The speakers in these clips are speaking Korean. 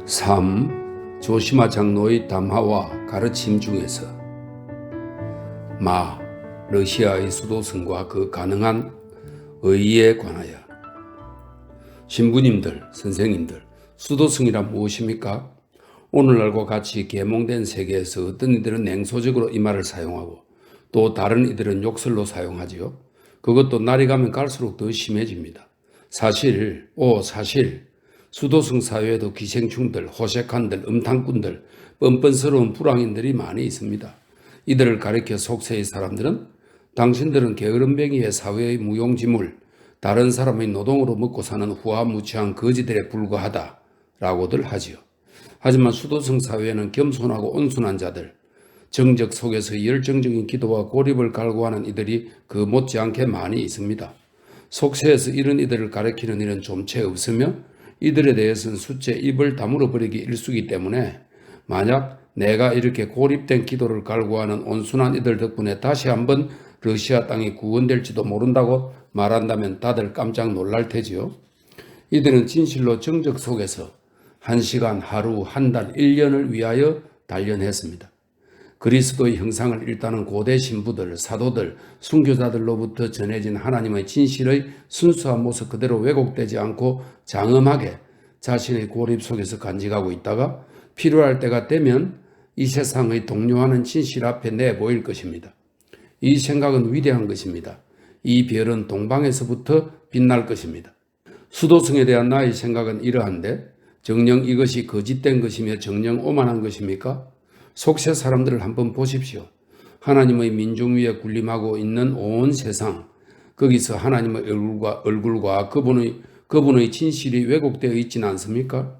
3. 조시마 장로의 담화와 가르침 중에서 러시아의 수도승과 그 가능한 의의에 관하여. 신부님들, 선생님들, 수도승이란 무엇입니까? 오늘날과 같이 계몽된 세계에서 어떤 이들은 냉소적으로 이 말을 사용하고 또 다른 이들은 욕설로 사용하지요. 그것도 날이 가면 갈수록 더 심해집니다. 사실 수도승 사회에도 기생충들, 호색한들, 음탕꾼들, 뻔뻔스러운 불황인들이 많이 있습니다. 이들을 가리켜 속세의 사람들은 당신들은 게으름뱅이의 사회의 무용지물, 다른 사람의 노동으로 먹고 사는 후화무치한 거지들에 불과하다 라고들 하지요. 하지만 수도승 사회에는 겸손하고 온순한 자들, 정적 속에서 열정적인 기도와 고립을 갈구하는 이들이 그 못지않게 많이 있습니다. 속세에서 이런 이들을 가리키는 일은 좀채 없으며 이들에 대해서는 숫째 입을 다물어 버리기 일쑤기 때문에 만약 내가 이렇게 고립된 기도를 갈구하는 온순한 이들 덕분에 다시 한번 러시아 땅이 구원될지도 모른다고 말한다면 다들 깜짝 놀랄 테지요. 이들은 진실로 정적 속에서 1시간, 하루, 한 달, 1년을 위하여 단련했습니다. 그리스도의 형상을 일단은 고대 신부들, 사도들, 순교자들로부터 전해진 하나님의 진실의 순수한 모습 그대로 왜곡되지 않고 장엄하게 자신의 고립 속에서 간직하고 있다가 필요할 때가 되면 이 세상의 동요하는 진실 앞에 내보일 것입니다. 이 생각은 위대한 것입니다. 이 별은 동방에서부터 빛날 것입니다. 수도승에 대한 나의 생각은 이러한데 정녕 이것이 거짓된 것이며 정녕 오만한 것입니까? 속세 사람들을 한번 보십시오. 하나님의 민중 위에 군림하고 있는 온 세상, 거기서 하나님의 얼굴과 그분의 진실이 왜곡되어 있지는 않습니까?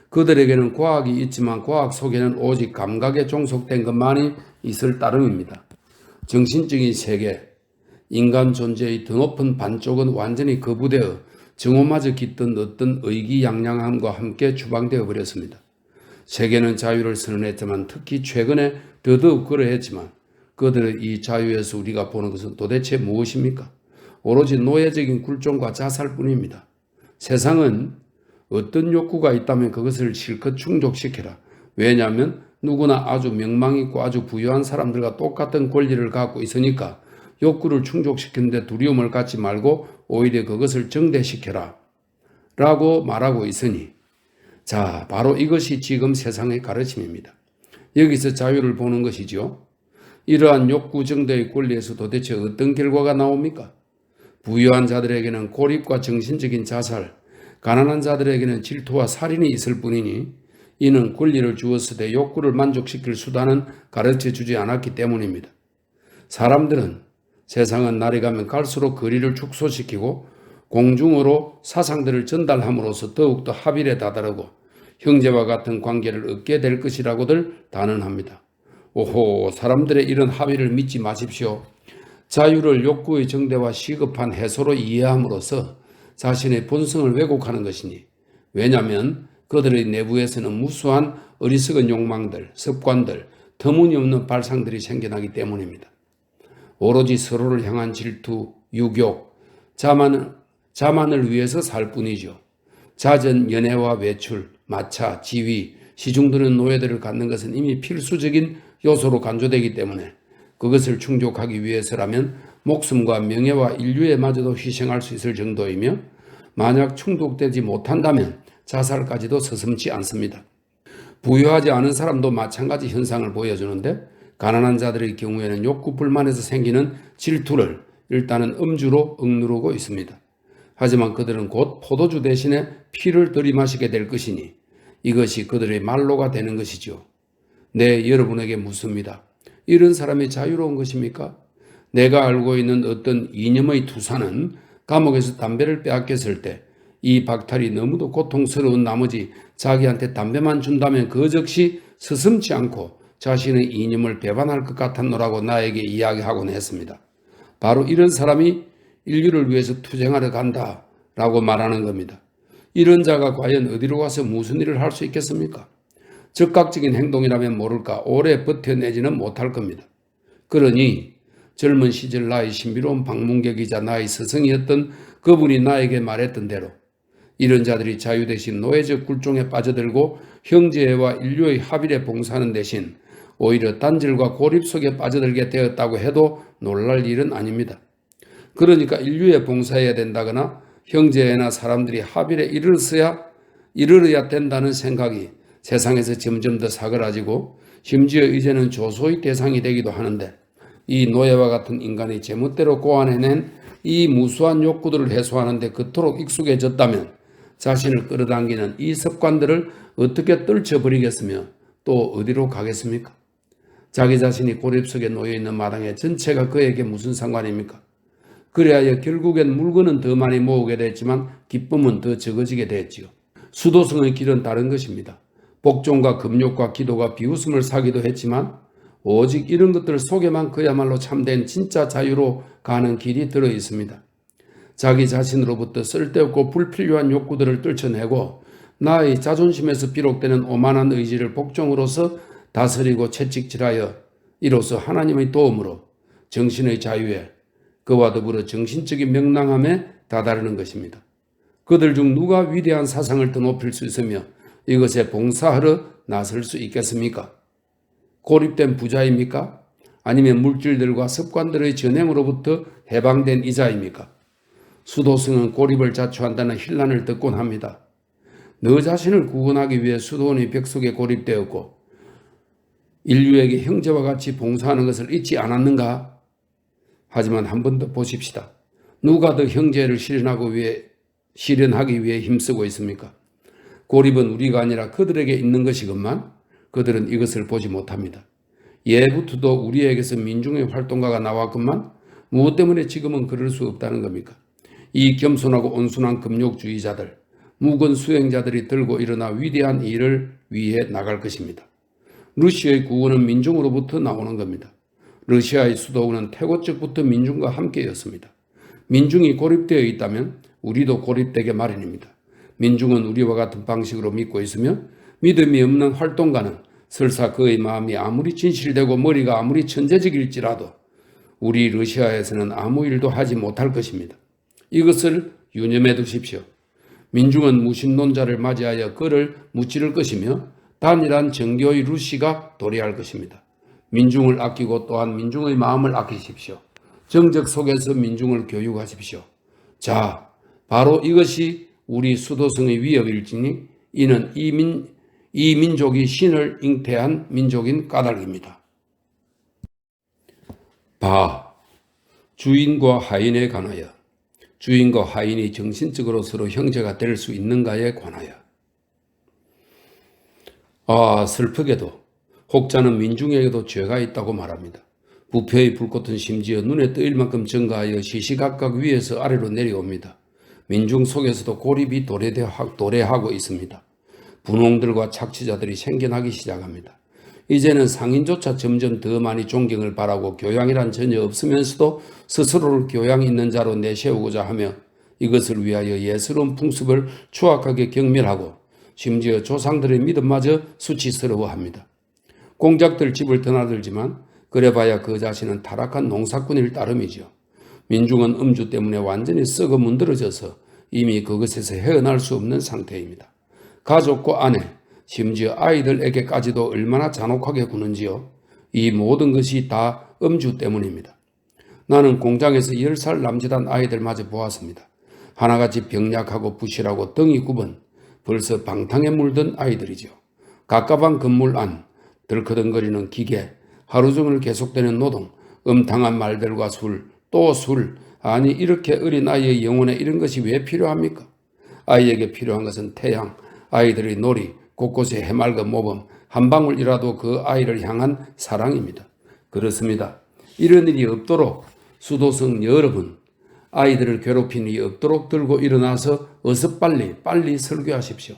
그들에게는 과학이 있지만 과학 속에는 오직 감각에 종속된 것만이 있을 따름입니다. 정신적인 세계, 인간 존재의 더 높은 반쪽은 완전히 거부되어 정오마저 깃든 어떤 의기양양함과 함께 추방되어 버렸습니다. 세계는 자유를 선언했지만 특히 최근에 더더욱 그러했지만 그들의 이 자유에서 우리가 보는 것은 도대체 무엇입니까? 오로지 노예적인 굴종과 자살뿐입니다. 세상은 어떤 욕구가 있다면 그것을 실컷 충족시켜라. 왜냐하면 누구나 아주 명망있고 아주 부유한 사람들과 똑같은 권리를 갖고 있으니까 욕구를 충족시키는데 두려움을 갖지 말고 오히려 그것을 정대시켜라 라고 말하고 있으니 자, 바로 이것이 지금 세상의 가르침입니다. 여기서 자유를 보는 것이죠. 이러한 욕구 정대의 권리에서 도대체 어떤 결과가 나옵니까? 부유한 자들에게는 고립과 정신적인 자살, 가난한 자들에게는 질투와 살인이 있을 뿐이니 이는 권리를 주었으되 욕구를 만족시킬 수단은 가르쳐주지 않았기 때문입니다. 사람들은 세상은 날이 가면 갈수록 거리를 축소시키고 공중으로 사상들을 전달함으로써 더욱더 합일에 다다르고 형제와 같은 관계를 얻게 될 것이라고들 단언합니다. 오호, 사람들의 이런 합의를 믿지 마십시오. 자유를 욕구의 정대와 시급한 해소로 이해함으로써 자신의 본성을 왜곡하는 것이니 왜냐하면 그들의 내부에서는 무수한 어리석은 욕망들, 습관들, 터무니없는 발상들이 생겨나기 때문입니다. 오로지 서로를 향한 질투, 유욕, 자만을 위해서 살 뿐이죠. 잦은 연애와 외출, 마차, 지위, 시중드는 노예들을 갖는 것은 이미 필수적인 요소로 간주되기 때문에 그것을 충족하기 위해서라면 목숨과 명예와 인류에마저도 희생할 수 있을 정도이며 만약 충족되지 못한다면 자살까지도 서슴지 않습니다. 부유하지 않은 사람도 마찬가지 현상을 보여주는데 가난한 자들의 경우에는 욕구 불만에서 생기는 질투를 일단은 음주로 억누르고 있습니다. 하지만 그들은 곧 포도주 대신에 피를 들이마시게 될 것이니 이것이 그들의 말로가 되는 것이죠. 네, 여러분에게 묻습니다. 이런 사람이 자유로운 것입니까? 내가 알고 있는 어떤 이념의 투사는 감옥에서 담배를 빼앗겼을 때 이 박탈이 너무도 고통스러운 나머지 자기한테 담배만 준다면 그 즉시 서슴지 않고 자신의 이념을 배반할 것 같았노라고 나에게 이야기하곤 했습니다. 바로 이런 사람이 인류를 위해서 투쟁하러 간다라고 말하는 겁니다. 이런 자가 과연 어디로 가서 무슨 일을 할 수 있겠습니까? 적극적인 행동이라면 모를까 오래 버텨내지는 못할 겁니다. 그러니 젊은 시절 나의 신비로운 방문객이자 나의 스승이었던 그분이 나에게 말했던 대로 이런 자들이 자유 대신 노예적 굴종에 빠져들고 형제와 인류의 합일에 봉사하는 대신 오히려 단절과 고립 속에 빠져들게 되었다고 해도 놀랄 일은 아닙니다. 그러니까 인류에 봉사해야 된다거나 형제나 사람들이 합일에 이르러야 된다는 생각이 세상에서 점점 더 사그라지고 심지어 이제는 조소의 대상이 되기도 하는데, 이 노예와 같은 인간이 제멋대로 고안해낸 이 무수한 욕구들을 해소하는 데 그토록 익숙해졌다면 자신을 끌어당기는 이 습관들을 어떻게 떨쳐버리겠으며 또 어디로 가겠습니까? 자기 자신이 고립 속에 놓여있는 마당에 전체가 그에게 무슨 상관입니까? 그래야 결국엔 물건은 더 많이 모으게 됐지만 기쁨은 더 적어지게 됐지요. 수도승의 길은 다른 것입니다. 복종과 금욕과 기도가 비웃음을 사기도 했지만 오직 이런 것들 속에만 그야말로 참된 진짜 자유로 가는 길이 들어 있습니다. 자기 자신으로부터 쓸데없고 불필요한 욕구들을 떨쳐내고 나의 자존심에서 비롯되는 오만한 의지를 복종으로서 다스리고 채찍질하여 이로써 하나님의 도움으로 정신의 자유에 그와 더불어 정신적인 명랑함에 다다르는 것입니다. 그들 중 누가 위대한 사상을 더 높일 수 있으며 이것에 봉사하러 나설 수 있겠습니까? 고립된 부자입니까? 아니면 물질들과 습관들의 전행으로부터 해방된 이자입니까? 수도승은 고립을 자초한다는 힐난을 듣곤 합니다. 너 자신을 구원하기 위해 수도원의 벽 속에 고립되었고 인류에게 형제와 같이 봉사하는 것을 잊지 않았는가? 하지만 한 번 더 보십시다. 누가 더 형제를 실현하기 위해 힘쓰고 있습니까? 고립은 우리가 아니라 그들에게 있는 것이건만 그들은 이것을 보지 못합니다. 예부터도 우리에게서 민중의 활동가가 나왔건만 무엇 때문에 지금은 그럴 수 없다는 겁니까? 이 겸손하고 온순한 금욕주의자들, 무건 수행자들이 들고 일어나 위대한 일을 위해 나갈 것입니다. 러시아의 구원은 민중으로부터 나오는 겁니다. 러시아의 수도원은 태고적부터 민중과 함께였습니다. 민중이 고립되어 있다면 우리도 고립되게 마련입니다. 민중은 우리와 같은 방식으로 믿고 있으며 믿음이 없는 활동가는 설사 그의 마음이 아무리 진실되고 머리가 아무리 천재적일지라도 우리 러시아에서는 아무 일도 하지 못할 것입니다. 이것을 유념해 두십시오. 민중은 무신론자를 맞이하여 그를 무찌를 것이며 단일한 정교의 루시가 도래할 것입니다. 민중을 아끼고 또한 민중의 마음을 아끼십시오. 정적 속에서 민중을 교육하십시오. 자, 바로 이것이 우리 수도승의 위협일지니 이는 이 민족이 신을 잉태한 민족인 까닭입니다. 바, 주인과 하인에 관하여 주인과 하인이 정신적으로 서로 형제가 될 수 있는가에 관하여. 슬프게도 혹자는 민중에게도 죄가 있다고 말합니다. 부패의 불꽃은 심지어 눈에 뜨일 만큼 증가하여 시시각각 위에서 아래로 내려옵니다. 민중 속에서도 고립이 도래하고 있습니다. 분홍들과 착취자들이 생겨나기 시작합니다. 이제는 상인조차 점점 더 많이 존경을 바라고 교양이란 전혀 없으면서도 스스로를 교양 있는 자로 내세우고자 하며 이것을 위하여 예스러운 풍습을 추악하게 경멸하고 심지어 조상들의 믿음마저 수치스러워합니다. 공작들 집을 드나들지만 그래봐야 그 자신은 타락한 농사꾼일 따름이죠. 민중은 음주 때문에 완전히 썩어 문드러져서 이미 그것에서 헤어날 수 없는 상태입니다. 가족과 아내, 심지어 아이들에게까지도 얼마나 잔혹하게 구는지요. 이 모든 것이 다 음주 때문입니다. 나는 공장에서 10살 남짓한 아이들마저 보았습니다. 하나같이 병약하고 부실하고 등이 굽은 벌써 방탕에 물든 아이들이죠. 갑갑한 건물 안, 덜커덩거리는 기계, 하루 종일 계속되는 노동, 음탕한 말들과 술, 또 술. 아니 이렇게 어린 아이의 영혼에 이런 것이 왜 필요합니까? 아이에게 필요한 것은 태양, 아이들의 놀이, 곳곳에 해맑은 모범, 한 방울이라도 그 아이를 향한 사랑입니다. 그렇습니다. 이런 일이 없도록 수도승 여러분, 아이들을 괴롭힌 일이 없도록 들고 일어나서 어서 빨리 설교하십시오.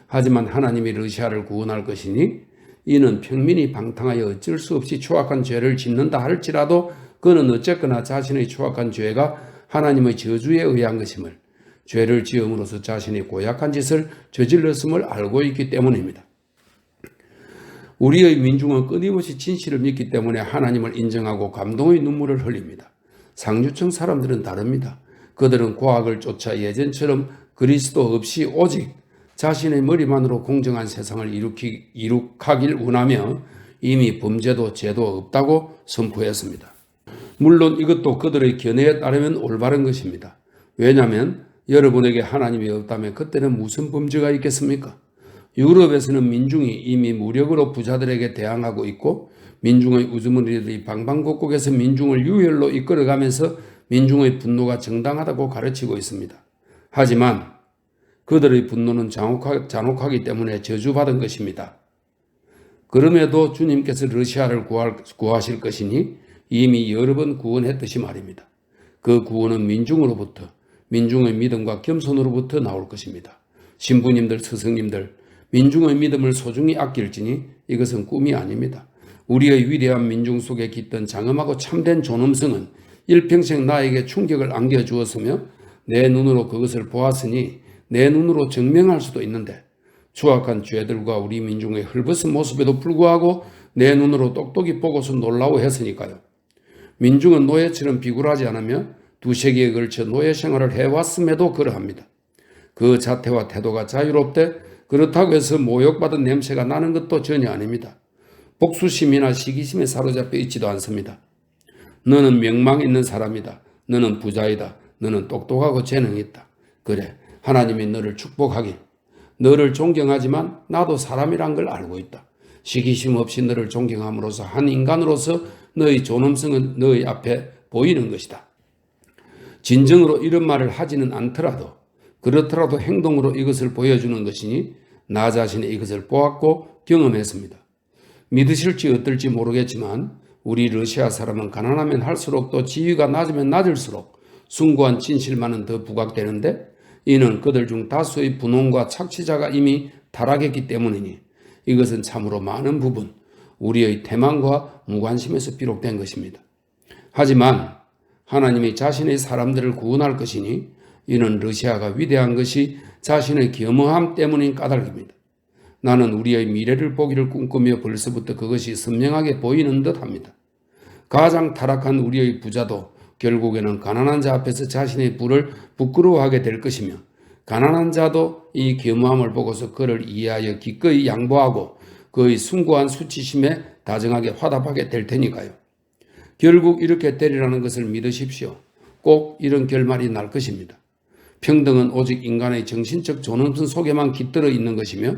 하지만 하나님이 러시아를 구원할 것이니 이는 평민이 방탕하여 어쩔 수 없이 추악한 죄를 짓는다 할지라도 그는 어쨌거나 자신의 추악한 죄가 하나님의 저주에 의한 것임을, 죄를 지음으로써 자신이 고약한 짓을 저질렀음을 알고 있기 때문입니다. 우리의 민중은 끊임없이 진실을 믿기 때문에 하나님을 인정하고 감동의 눈물을 흘립니다. 상류층 사람들은 다릅니다. 그들은 과학을 쫓아 예전처럼 그리스도 없이 오직 자신의 머리만으로 공정한 세상을 이룩하길 원하며 이미 범죄도 죄도 없다고 선포했습니다. 물론 이것도 그들의 견해에 따르면 올바른 것입니다. 왜냐하면 여러분에게 하나님이 없다면 그때는 무슨 범죄가 있겠습니까? 유럽에서는 민중이 이미 무력으로 부자들에게 대항하고 있고 민중의 우두머리들이 방방곡곡에서 민중을 유혈로 이끌어가면서 민중의 분노가 정당하다고 가르치고 있습니다. 하지만 그들의 분노는 잔혹하기 때문에 저주받은 것입니다. 그럼에도 주님께서 러시아를 구하실 것이니 이미 여러 번 구원했듯이 말입니다. 그 구원은 민중으로부터, 민중의 믿음과 겸손으로부터 나올 것입니다. 신부님들, 스승님들, 민중의 믿음을 소중히 아낄지니 이것은 꿈이 아닙니다. 우리의 위대한 민중 속에 깃든 장엄하고 참된 존엄성은 일평생 나에게 충격을 안겨주었으며 내 눈으로 그것을 보았으니 내 눈으로 증명할 수도 있는데 추악한 죄들과 우리 민중의 헐벗은 모습에도 불구하고 내 눈으로 똑똑히 보고서 놀라워했으니까요. 민중은 노예처럼 비굴하지 않으며 두세기에 걸쳐 노예 생활을 해왔음에도 그러합니다. 그 자태와 태도가 자유롭되 그렇다고 해서 모욕받은 냄새가 나는 것도 전혀 아닙니다. 복수심이나 시기심에 사로잡혀 있지도 않습니다. 너는 명망 있는 사람이다. 너는 부자이다. 너는 똑똑하고 재능이 있다. 그래, 하나님이 너를 축복하길. 너를 존경하지만 나도 사람이란 걸 알고 있다. 시기심 없이 너를 존경함으로써 한 인간으로서 너의 존엄성은 너의 앞에 보이는 것이다. 진정으로 이런 말을 하지는 않더라도 그렇더라도 행동으로 이것을 보여주는 것이니 나 자신이 이것을 보았고 경험했습니다. 믿으실지 어떨지 모르겠지만 우리 러시아 사람은 가난하면 할수록 또 지위가 낮으면 낮을수록 숭고한 진실만은 더 부각되는데 이는 그들 중 다수의 분홍과 착취자가 이미 타락했기 때문이니 이것은 참으로 많은 부분 우리의 태만과 무관심에서 비롯된 것입니다. 하지만 하나님이 자신의 사람들을 구원할 것이니 이는 러시아가 위대한 것이 자신의 겸허함 때문인 까닭입니다. 나는 우리의 미래를 보기를 꿈꾸며 벌써부터 그것이 선명하게 보이는 듯합니다. 가장 타락한 우리의 부자도 결국에는 가난한 자 앞에서 자신의 부를 부끄러워하게 될 것이며 가난한 자도 이 겸허함을 보고서 그를 이해하여 기꺼이 양보하고 그의 숭고한 수치심에 다정하게 화답하게 될 테니까요. 결국 이렇게 되리라는 것을 믿으십시오. 꼭 이런 결말이 날 것입니다. 평등은 오직 인간의 정신적 존엄성 속에만 깃들어 있는 것이며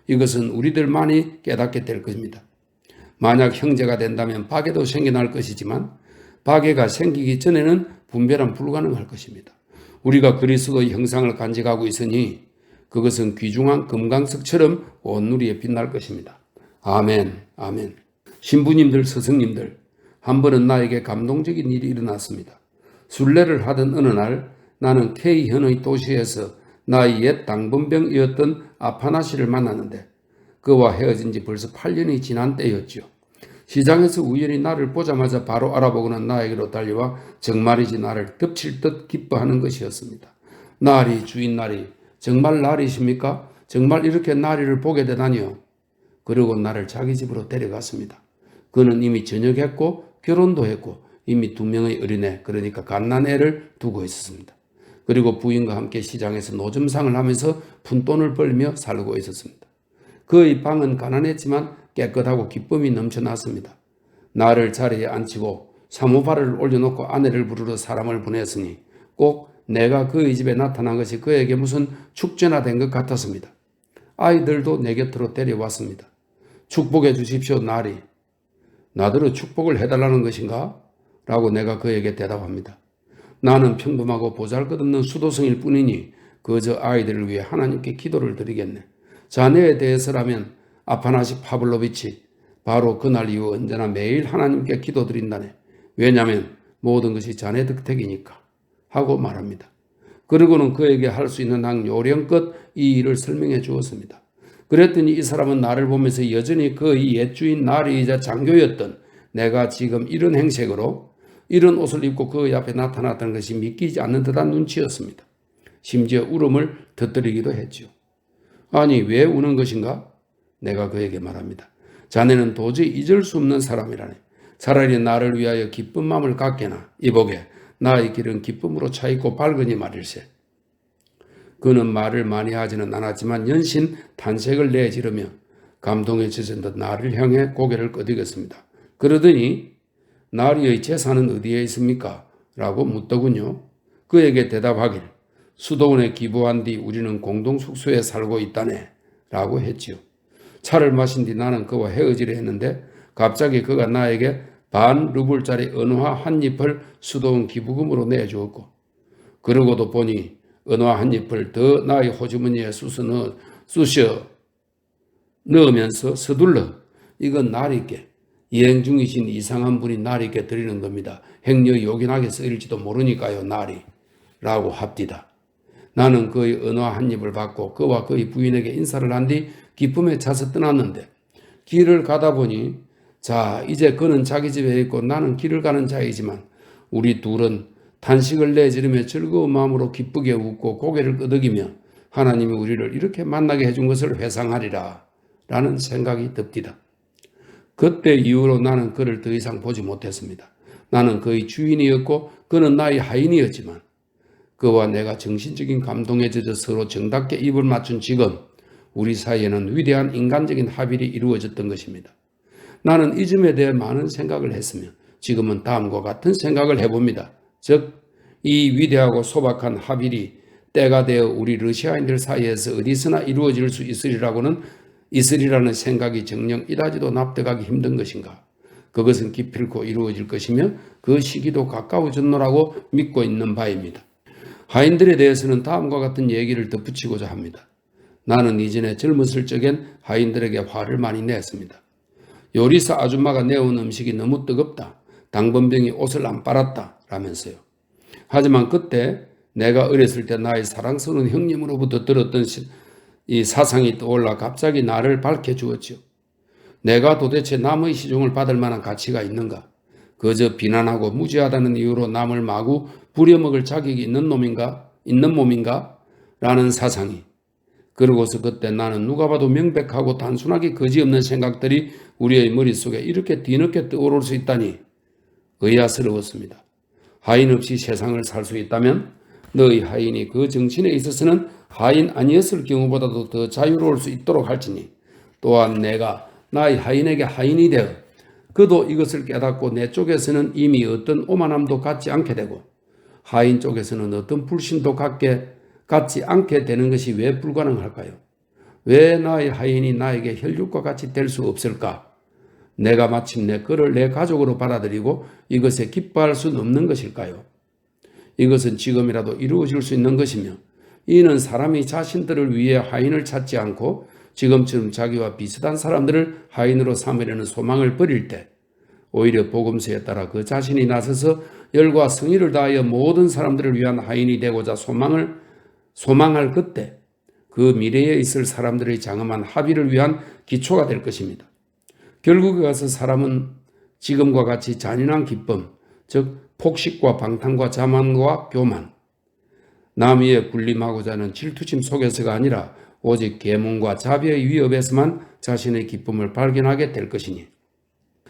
이것은 우리들만이 깨닫게 될 것입니다. 만약 형제가 된다면 박해도 생겨날 것이지만 박해가 생기기 전에는 분별은 불가능할 것입니다. 우리가 그리스도의 형상을 간직하고 있으니 그것은 귀중한 금강석처럼 온누리에 빛날 것입니다. 아멘, 아멘. 신부님들, 스승님들, 한 번은 나에게 감동적인 일이 일어났습니다. 순례를 하던 어느 날 나는 K현의 도시에서 나의 옛 당번병이었던 아파나시를 만났는데 그와 헤어진 지 벌써 8년이 지난 때였죠. 시장에서 우연히 나를 보자마자 바로 알아보고는 나에게로 달려와 정말이지 나를 덮칠 듯 기뻐하는 것이었습니다. 나리, 주인 나리, 정말 나리십니까? 정말 이렇게 나리를 보게 되다니요. 그리고 나를 자기 집으로 데려갔습니다. 그는 이미 전역했고 결혼도 했고 이미 2명의 어린애, 그러니까 갓난애를 두고 있었습니다. 그리고 부인과 함께 시장에서 노점상을 하면서 푼돈을 벌며 살고 있었습니다. 그의 방은 가난했지만 깨끗하고 기쁨이 넘쳐났습니다. 나를 자리에 앉히고 사모발을 올려놓고 아내를 부르러 사람을 보냈으니 꼭 내가 그의 집에 나타난 것이 그에게 무슨 축제나 된 것 같았습니다. 아이들도 내 곁으로 데려왔습니다. 축복해 주십시오, 나리. 나더러 축복을 해달라는 것인가? 라고 내가 그에게 대답합니다. 나는 평범하고 보잘것없는 수도승일 뿐이니 그저 아이들을 위해 하나님께 기도를 드리겠네. 자네에 대해서라면 아파나시 파블로비치 바로 그날 이후 언제나 매일 하나님께 기도드린다네. 왜냐하면 모든 것이 자네 덕택이니까 하고 말합니다. 그리고는 그에게 할 수 있는 한 요령껏 이 일을 설명해 주었습니다. 그랬더니 이 사람은 나를 보면서 여전히 그의 옛주인 나리이자 장교였던 내가 지금 이런 행색으로 이런 옷을 입고 그의 앞에 나타났다는 것이 믿기지 않는 듯한 눈치였습니다. 심지어 울음을 터뜨리기도 했지요. 아니, 왜 우는 것인가? 내가 그에게 말합니다. 자네는 도저히 잊을 수 없는 사람이라네. 차라리 나를 위하여 기쁜 마음을 갖게나 이보게 나의 길은 기쁨으로 차있고 밝으니 말일세. 그는 말을 많이 하지는 않았지만 연신 탄식을 내지르며 감동에 젖은 듯 나를 향해 고개를 끄덕였습니다. 그러더니 나리의 재산은 어디에 있습니까? 라고 묻더군요. 그에게 대답하길 수도원에 기부한 뒤 우리는 공동 숙소에 살고 있다네 라고 했지요. 차를 마신 뒤 나는 그와 헤어지려 했는데 갑자기 그가 나에게 반 루블짜리 은화 한 잎을 수도원 기부금으로 내주었고 그러고도 보니 은화 한 잎을 더 나의 호주머니에 쑤셔 넣으면서 서둘러 이건 나리께 여행 중이신 이상한 분이 나리께 드리는 겁니다. 행여 요긴하게 쓰일지도 모르니까요 나리 라고 합디다. 나는 그의 은화 한 잎을 받고 그와 그의 부인에게 인사를 한 뒤 기쁨에 차서 떠났는데 길을 가다 보니 자 이제 그는 자기 집에 있고 나는 길을 가는 자이지만 우리 둘은 탄식을 내지르며 즐거운 마음으로 기쁘게 웃고 고개를 끄덕이며 하나님이 우리를 이렇게 만나게 해준 것을 회상하리라 라는 생각이 듭디다. 그때 이후로 나는 그를 더 이상 보지 못했습니다. 나는 그의 주인이었고 그는 나의 하인이었지만 그와 내가 정신적인 감동에 젖어 서로 정답게 입을 맞춘 지금 우리 사이에는 위대한 인간적인 합일이 이루어졌던 것입니다. 나는 이 점에 대해 많은 생각을 했으며 지금은 다음과 같은 생각을 해봅니다. 즉 이 위대하고 소박한 합일이 때가 되어 우리 러시아인들 사이에서 어디서나 이루어질 수 있으리라는 생각이 정녕 이다지도 납득하기 힘든 것인가. 그것은 기필코 이루어질 것이며 그 시기도 가까워졌노라고 믿고 있는 바입니다. 하인들에 대해서는 다음과 같은 얘기를 덧붙이고자 합니다. 나는 이전에 젊었을 적엔 하인들에게 화를 많이 냈습니다. 요리사 아줌마가 내온 음식이 너무 뜨겁다. 당번병이 옷을 안 빨았다. 라면서요. 하지만 그때 내가 어렸을 때 나의 사랑스러운 형님으로부터 들었던 이 사상이 떠올라 갑자기 나를 밝혀주었지요. 내가 도대체 남의 시종을 받을 만한 가치가 있는가? 그저 비난하고 무지하다는 이유로 남을 마구 부려먹을 자격이 있는 몸인가? 라는 사상이. 그러고서 그때 나는 누가 봐도 명백하고 단순하게 거지없는 생각들이 우리의 머릿속에 이렇게 뒤늦게 떠오를 수 있다니 의아스러웠습니다. 하인 없이 세상을 살 수 있다면 너희 하인이 그 정신에 있어서는 하인 아니었을 경우보다도 더 자유로울 수 있도록 할지니 또한 내가 나의 하인에게 하인이 되어 그도 이것을 깨닫고 내 쪽에서는 이미 어떤 오만함도 갖지 않게 되고 하인 쪽에서는 어떤 불신도 갖지 않게 되는 것이 왜 불가능할까요? 왜 나의 하인이 나에게 혈육과 같이 될 수 없을까? 내가 마침내 그를 내 가족으로 받아들이고 이것에 기뻐할 수는 없는 것일까요? 이것은 지금이라도 이루어질 수 있는 것이며 이는 사람이 자신들을 위해 하인을 찾지 않고 지금처럼 자기와 비슷한 사람들을 하인으로 삼으려는 소망을 버릴 때 오히려 복음서에 따라 그 자신이 나서서 열과 성의를 다하여 모든 사람들을 위한 하인이 되고자 소망할 그때 그 미래에 있을 사람들의 장엄한 합의를 위한 기초가 될 것입니다. 결국에 가서 사람은 지금과 같이 잔인한 기쁨, 즉 폭식과 방탕과 자만과 교만, 남 위에 군림하고자 하는 질투심 속에서가 아니라 오직 계몽과 자비의 위협에서만 자신의 기쁨을 발견하게 될 것이니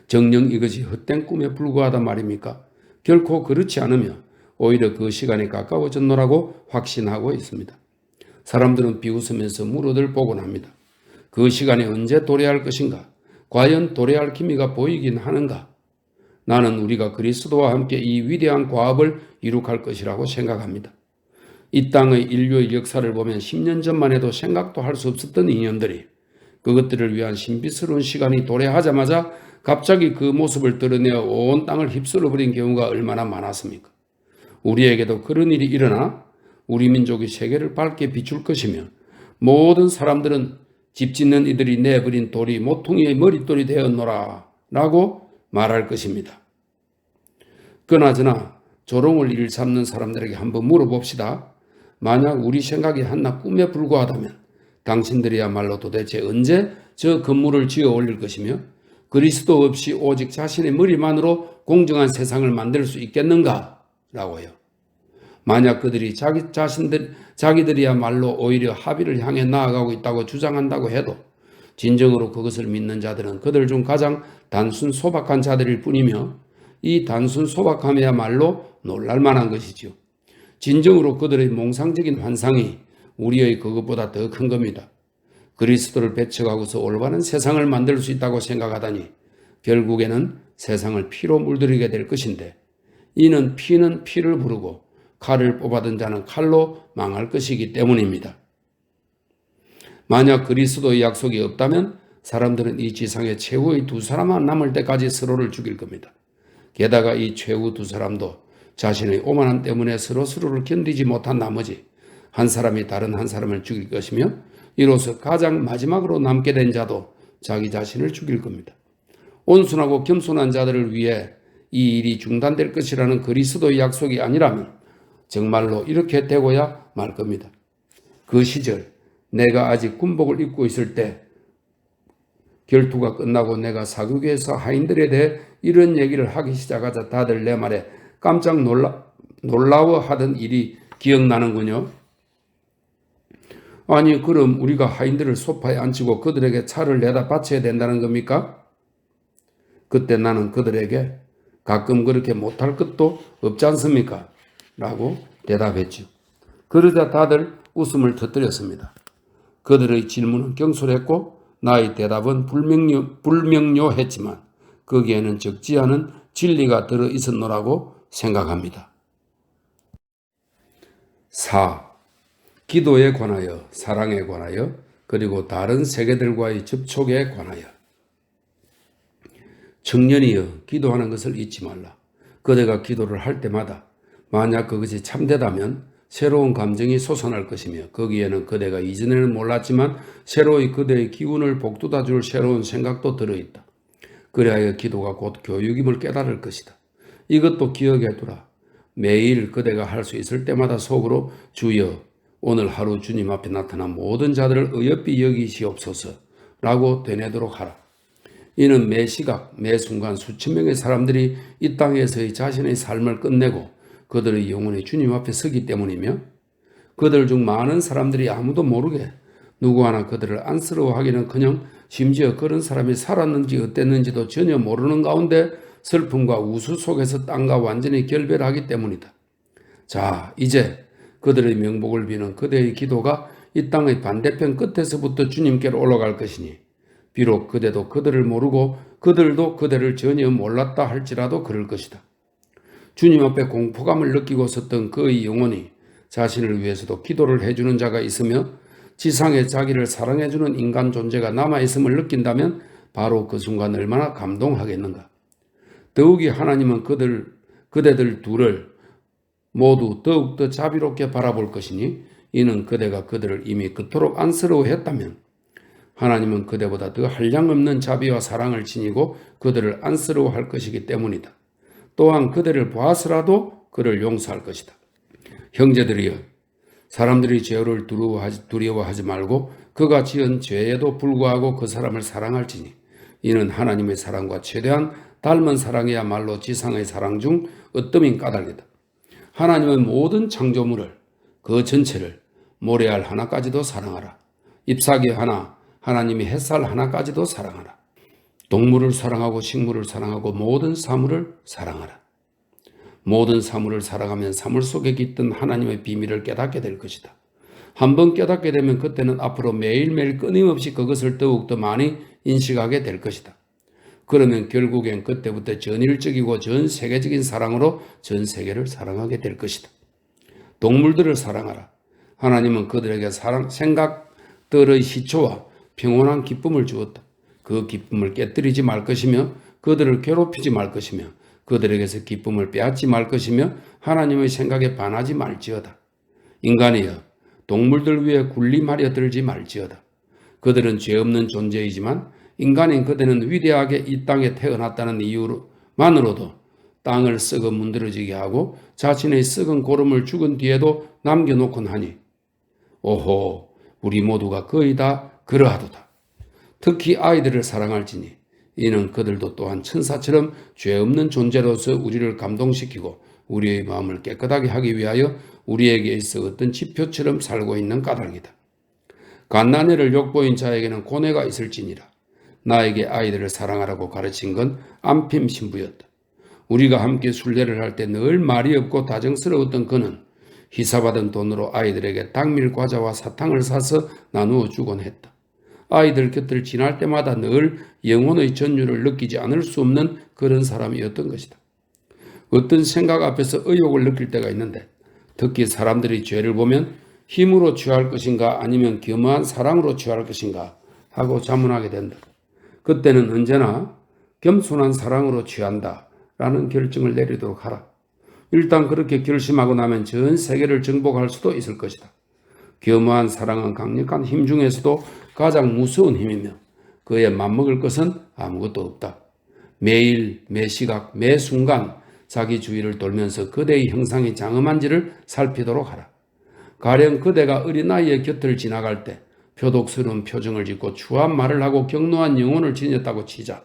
정녕 이것이 헛된 꿈에 불과하단 말입니까? 결코 그렇지 않으며 오히려 그 시간이 가까워졌노라고 확신하고 있습니다. 사람들은 비웃으면서 물어들 보곤 합니다. 그 시간이 언제 도래할 것인가? 과연 도래할 기미가 보이긴 하는가? 나는 우리가 그리스도와 함께 이 위대한 과업을 이룩할 것이라고 생각합니다. 이 땅의 인류의 역사를 보면 10년 전만 해도 생각도 할 수 없었던 인연들이 그것들을 위한 신비스러운 시간이 도래하자마자 갑자기 그 모습을 드러내어 온 땅을 휩쓸어버린 경우가 얼마나 많았습니까? 우리에게도 그런 일이 일어나 우리 민족이 세계를 밝게 비출 것이며 모든 사람들은 집 짓는 이들이 내버린 돌이 모퉁이의 머릿돌이 되었노라 라고 말할 것입니다. 그나저나 조롱을 일삼는 사람들에게 한번 물어봅시다. 만약 우리 생각이 한낱 꿈에 불과하다면 당신들이야말로 도대체 언제 저 건물을 지어 올릴 것이며 그리스도 없이 오직 자신의 머리만으로 공정한 세상을 만들 수 있겠는가? 라고요. 만약 그들이 자기들이야말로 오히려 합의를 향해 나아가고 있다고 주장한다고 해도 진정으로 그것을 믿는 자들은 그들 중 가장 단순 소박한 자들일 뿐이며 이 단순 소박함이야말로 놀랄만한 것이지요. 진정으로 그들의 몽상적인 환상이 우리의 그것보다 더 큰 겁니다. 그리스도를 배척하고서 올바른 세상을 만들 수 있다고 생각하다니 결국에는 세상을 피로 물들이게 될 것인데 이는 피는 피를 부르고 칼을 뽑아든 자는 칼로 망할 것이기 때문입니다. 만약 그리스도의 약속이 없다면 사람들은 이 지상에 최후의 두 사람만 남을 때까지 서로를 죽일 겁니다. 게다가 이 최후 두 사람도 자신의 오만함 때문에 서로를 견디지 못한 나머지 한 사람이 다른 한 사람을 죽일 것이며 이로써 가장 마지막으로 남게 된 자도 자기 자신을 죽일 겁니다. 온순하고 겸손한 자들을 위해 이 일이 중단될 것이라는 그리스도의 약속이 아니라면 정말로 이렇게 되고야 말 겁니다. 그 시절 내가 아직 군복을 입고 있을 때 결투가 끝나고 내가 사교계에서 하인들에 대해 이런 얘기를 하기 시작하자 다들 내 말에 깜짝 놀라워하던 일이 기억나는군요. 아니 그럼 우리가 하인들을 소파에 앉히고 그들에게 차를 내다 바쳐야 된다는 겁니까? 그때 나는 그들에게 가끔 그렇게 못할 것도 없지 않습니까? 라고 대답했죠. 그러자 다들 웃음을 터뜨렸습니다. 그들의 질문은 경솔했고 나의 대답은 불명료했지만 거기에는 적지 않은 진리가 들어있었노라고 생각합니다. 4. 기도에 관하여, 사랑에 관하여, 그리고 다른 세계들과의 접촉에 관하여. 청년이여, 기도하는 것을 잊지 말라. 그대가 기도를 할 때마다 만약 그것이 참되다면 새로운 감정이 솟아날 것이며 거기에는 그대가 이전에는 몰랐지만 새로이 그대의 기운을 복돋아 줄 새로운 생각도 들어있다. 그리하여 기도가 곧 교육임을 깨달을 것이다. 이것도 기억해 두라. 매일 그대가 할 수 있을 때마다 속으로 주여 오늘 하루 주님 앞에 나타난 모든 자들을 의협히 여기시옵소서 라고 되뇌도록 하라. 이는 매 시각 매 순간 수천 명의 사람들이 이 땅에서의 자신의 삶을 끝내고 그들의 영혼이 주님 앞에 서기 때문이며 그들 중 많은 사람들이 아무도 모르게 누구 하나 그들을 안쓰러워하기는커녕 심지어 그런 사람이 살았는지 어땠는지도 전혀 모르는 가운데 슬픔과 우수 속에서 땅과 완전히 결별하기 때문이다. 자, 이제 그들의 명복을 비는 그대의 기도가 이 땅의 반대편 끝에서부터 주님께로 올라갈 것이니 비록 그대도 그들을 모르고 그들도 그대를 전혀 몰랐다 할지라도 그럴 것이다. 주님 앞에 공포감을 느끼고 섰던 그의 영혼이 자신을 위해서도 기도를 해주는 자가 있으며 지상에 자기를 사랑해주는 인간 존재가 남아있음을 느낀다면 바로 그 순간 얼마나 감동하겠는가. 더욱이 하나님은 그대들 둘을 모두 더욱더 자비롭게 바라볼 것이니 이는 그대가 그들을 이미 그토록 안쓰러워했다면 하나님은 그대보다 더 한량없는 자비와 사랑을 지니고 그들을 안쓰러워할 것이기 때문이다. 또한 그대를 보아서라도 그를 용서할 것이다. 형제들이여, 사람들이 죄를 두려워하지 말고 그가 지은 죄에도 불구하고 그 사람을 사랑할지니 이는 하나님의 사랑과 최대한 닮은 사랑이야말로 지상의 사랑 중 으뜸인 까닭이다. 하나님은 모든 창조물을 그 전체를 모래알 하나까지도 사랑하라. 잎사귀 하나, 하나님이 햇살 하나까지도 사랑하라. 동물을 사랑하고 식물을 사랑하고 모든 사물을 사랑하라. 모든 사물을 사랑하면 사물 속에 깃든 하나님의 비밀을 깨닫게 될 것이다. 한번 깨닫게 되면 그때는 앞으로 매일매일 끊임없이 그것을 더욱더 많이 인식하게 될 것이다. 그러면 결국엔 그때부터 전일적이고 전 세계적인 사랑으로 전 세계를 사랑하게 될 것이다. 동물들을 사랑하라. 하나님은 그들에게 생각들의 시초와 평온한 기쁨을 주었다. 그 기쁨을 깨뜨리지 말 것이며 그들을 괴롭히지 말 것이며 그들에게서 기쁨을 빼앗지 말 것이며 하나님의 생각에 반하지 말지어다. 인간이여, 동물들 위해 군림하려 들지 말지어다. 그들은 죄 없는 존재이지만 인간인 그들은 위대하게 이 땅에 태어났다는 이유만으로도 땅을 썩어 문드러지게 하고 자신의 썩은 고름을 죽은 뒤에도 남겨놓곤 하니 오호, 우리 모두가 거의 다 그러하도다. 특히 아이들을 사랑할지니 이는 그들도 또한 천사처럼 죄 없는 존재로서 우리를 감동시키고 우리의 마음을 깨끗하게 하기 위하여 우리에게 있어 어떤 지표처럼 살고 있는 까닭이다. 갓난애를 욕보인 자에게는 고뇌가 있을지니라. 나에게 아이들을 사랑하라고 가르친 건 안핌 신부였다. 우리가 함께 순례를 할 때 늘 말이 없고 다정스러웠던 그는 희사받은 돈으로 아이들에게 당밀 과자와 사탕을 사서 나누어 주곤 했다. 아이들 곁을 지날 때마다 늘 영혼의 전율을 느끼지 않을 수 없는 그런 사람이었던 것이다. 어떤 생각 앞에서 의욕을 느낄 때가 있는데 특히 사람들이 죄를 보면 힘으로 취할 것인가 아니면 겸허한 사랑으로 취할 것인가 하고 자문하게 된다. 그때는 언제나 겸손한 사랑으로 취한다라는 결정을 내리도록 하라. 일단 그렇게 결심하고 나면 전 세계를 정복할 수도 있을 것이다. 겸허한 사랑은 강력한 힘 중에서도 가장 무서운 힘이며 그에 맞먹을 것은 아무것도 없다. 매일, 매시각, 매순간 자기 주위를 돌면서 그대의 형상이 장엄한지를 살피도록 하라. 가령 그대가 어린아이의 곁을 지나갈 때 표독스러운 표정을 짓고 추한 말을 하고 격노한 영혼을 지녔다고 치자.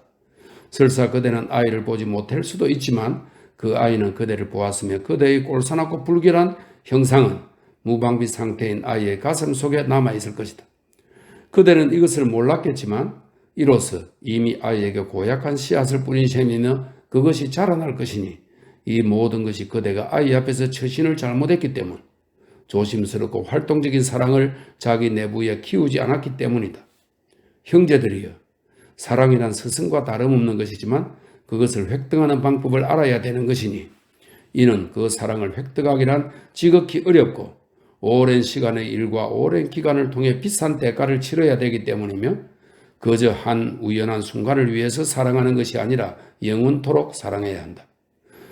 설사 그대는 아이를 보지 못할 수도 있지만 그 아이는 그대를 보았으며 그대의 꼴사납고 불결한 형상은 무방비 상태인 아이의 가슴 속에 남아있을 것이다. 그대는 이것을 몰랐겠지만 이로써 이미 아이에게 고약한 씨앗을 뿌린 셈이며 그것이 자라날 것이니 이 모든 것이 그대가 아이 앞에서 처신을 잘못했기 때문, 조심스럽고 활동적인 사랑을 자기 내부에 키우지 않았기 때문이다. 형제들이여, 사랑이란 스승과 다름없는 것이지만 그것을 획득하는 방법을 알아야 되는 것이니 이는 그 사랑을 획득하기란 지극히 어렵고 오랜 시간의 일과 오랜 기간을 통해 비싼 대가를 치러야 되기 때문이며 그저 한 우연한 순간을 위해서 사랑하는 것이 아니라 영원토록 사랑해야 한다.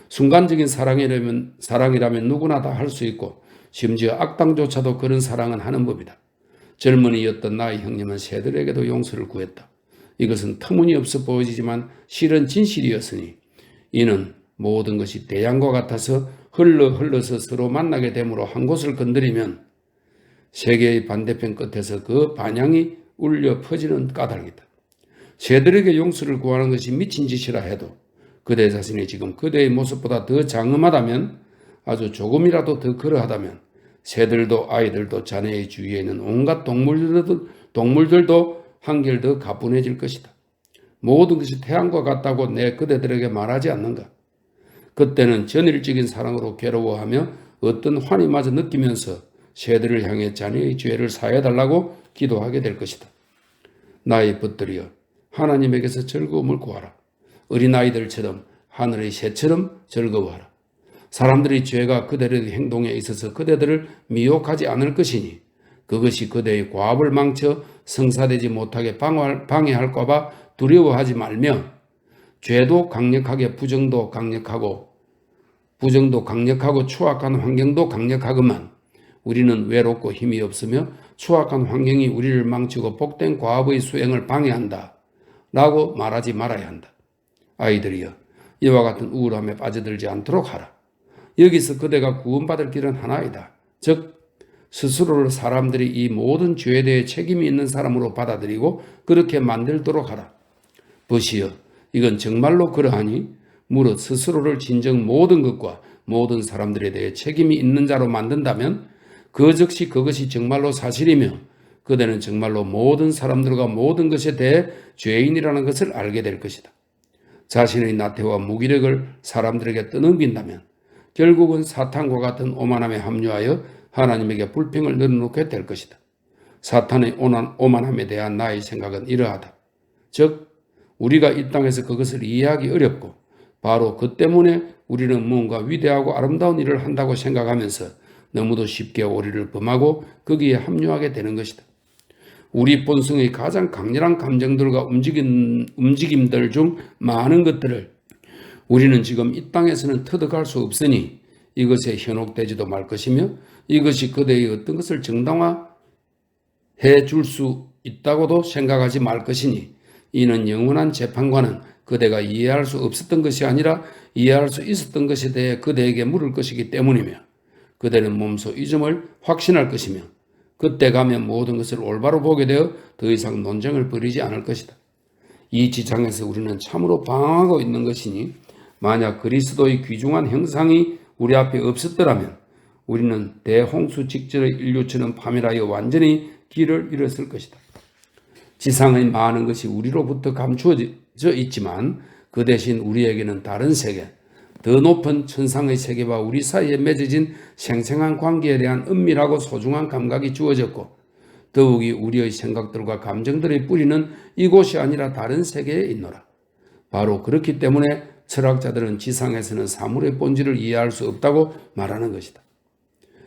순간적인 사랑이라면 누구나 다 할 수 있고 심지어 악당조차도 그런 사랑은 하는 법이다. 젊은이였던 나의 형님은 새들에게도 용서를 구했다. 이것은 터무니없어 보이지만 실은 진실이었으니 이는 모든 것이 대양과 같아서 흘러서 서로 만나게 되므로 한 곳을 건드리면 세계의 반대편 끝에서 그 반향이 울려 퍼지는 까닭이다. 새들에게 용서를 구하는 것이 미친 짓이라 해도 그대 자신이 지금 그대의 모습보다 더 장엄하다면, 아주 조금이라도 더 그러하다면 새들도 아이들도 자네의 주위에 있는 온갖 동물들도 한결 더 가뿐해질 것이다. 모든 것이 태양과 같다고 내 그대들에게 말하지 않는가? 그때는 전일적인 사랑으로 괴로워하며 어떤 환희마저 느끼면서 새들을 향해 자네의 죄를 사해달라고 기도하게 될 것이다. 나의 벗들이여, 하나님에게서 즐거움을 구하라. 어린아이들처럼 하늘의 새처럼 즐거워하라. 사람들의 죄가 그들의 행동에 있어서 그대들을 미혹하지 않을 것이니 그것이 그대의 과업을 망쳐 성사되지 못하게 방해할까 봐 두려워하지 말며 죄도 강력하게 부정도 강력하고 추악한 환경도 강력하구만 우리는 외롭고 힘이 없으며 추악한 환경이 우리를 망치고 복된 과업의 수행을 방해한다 라고 말하지 말아야 한다. 아이들이여, 이와 같은 우울함에 빠져들지 않도록 하라. 여기서 그대가 구원받을 길은 하나이다. 즉 스스로를 사람들이 이 모든 죄에 대해 책임이 있는 사람으로 받아들이고 그렇게 만들도록 하라. 보시어, 이건 정말로 그러하니 무릇 스스로를 진정 모든 것과 모든 사람들에 대해 책임이 있는 자로 만든다면 그 즉시 그것이 정말로 사실이며 그대는 정말로 모든 사람들과 모든 것에 대해 죄인이라는 것을 알게 될 것이다. 자신의 나태와 무기력을 사람들에게 떠넘긴다면 결국은 사탄과 같은 오만함에 합류하여 하나님에게 불평을 늘어놓게 될 것이다. 사탄의 오만함에 대한 나의 생각은 이러하다. 즉 우리가 이 땅에서 그것을 이해하기 어렵고 바로 그 때문에 우리는 무언가 위대하고 아름다운 일을 한다고 생각하면서 너무도 쉽게 오리를 범하고 거기에 합류하게 되는 것이다. 우리 본성의 가장 강렬한 감정들과 움직임들 중 많은 것들을 우리는 지금 이 땅에서는 터득할 수 없으니 이것에 현혹되지도 말 것이며 이것이 그대의 어떤 것을 정당화해 줄 수 있다고도 생각하지 말 것이니 이는 영원한 재판관은 그대가 이해할 수 없었던 것이 아니라 이해할 수 있었던 것에 대해 그대에게 물을 것이기 때문이며 그대는 몸소 이 점을 확신할 것이며 그때 가면 모든 것을 올바로 보게 되어 더 이상 논쟁을 벌이지 않을 것이다. 이 지상에서 우리는 참으로 방황하고 있는 것이니 만약 그리스도의 귀중한 형상이 우리 앞에 없었더라면 우리는 대홍수 직전의 인류처럼 파멸하여 완전히 길을 잃었을 것이다. 지상의 많은 것이 우리로부터 감추어져 있지만 그 대신 우리에게는 다른 세계, 더 높은 천상의 세계와 우리 사이에 맺어진 생생한 관계에 대한 은밀하고 소중한 감각이 주어졌고 더욱이 우리의 생각들과 감정들의 뿌리는 이곳이 아니라 다른 세계에 있노라. 바로 그렇기 때문에 철학자들은 지상에서는 사물의 본질을 이해할 수 없다고 말하는 것이다.